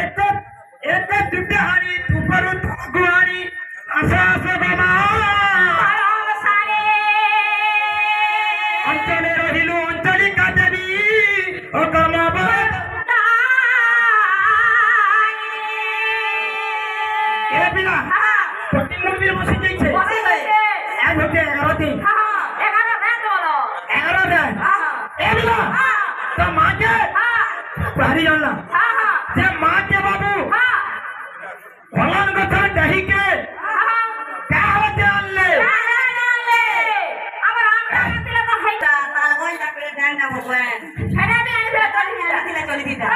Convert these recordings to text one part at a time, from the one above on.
एक एक दिव्यहारी तुपरु गुहारी आशा गमा अंचले रहिलु अंचलिका देवी ओ गमाबा ए बिना पटिल मंदिर बसी जाइछे ए होते 11 दिन 11 दिन ए बिना तो मां के बाहरी जानला जे मां के बाबू भगवान कथा दही के क्या होते आनले अब राम तिला तो है ताल कोई ना पे ध्यान ना भगवान छड़ा में आने तिला चली थी ता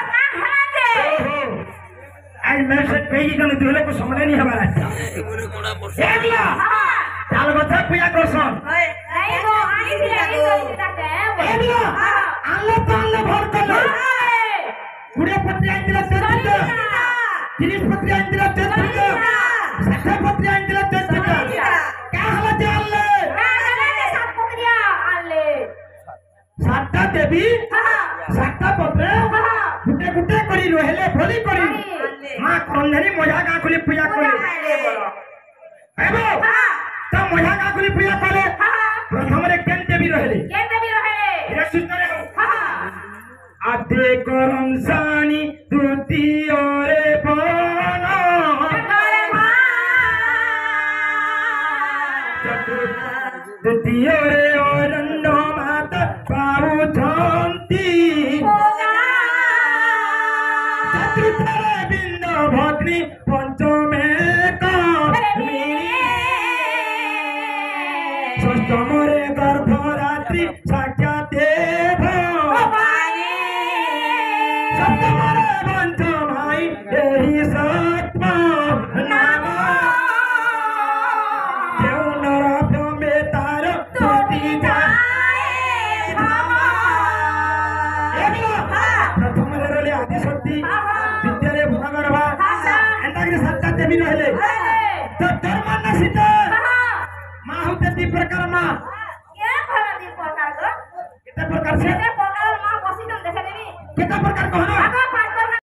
आज मैं से पेगी कने दुले को समझे नहीं हमारा अच्छा ए बिला ताल कथा पूजा करसन नहीं वो आनी थी ए बिला आनले तो आनले भर कर पूरे पत्नी आंदिला चोचिका 30 पत्नी आंदिला चोचिका 60 पत्नी आंदिला चोचिका क्या हला जानले सात पकड़िया आले 7टा देवी 7टा पत्रे गुटे गुटे करी रहले भली करी मां कंधरी मजा का खुली पूजा करे एबो त मजा का खुली पूजा करे प्रथम रे केन देवी रहले इरा सुतरे आधे गरम सानी द्वितीय रे बना द्वितीय रे अरण्य माता पाऊ थंती चतुर्थ रे बिंद भग्नि पंचमे कमी षष्ठम रे गर्भरात्रि साक्षात देव सप्तमरे पंचमाई एहि सत्व नाम देवनर भ्रमे तार टूटी जाए प्रथम रे आदि शक्ति विद्यारे भूगर्भा एंटा के सत्ता देवी रहले तो धर्म न सीता मां होते दी प्रकार मां के भला दी प्रकार गो कितने प्रकार से प्रकार मां बसी तुम देखे देवी कितना प्रकार कहना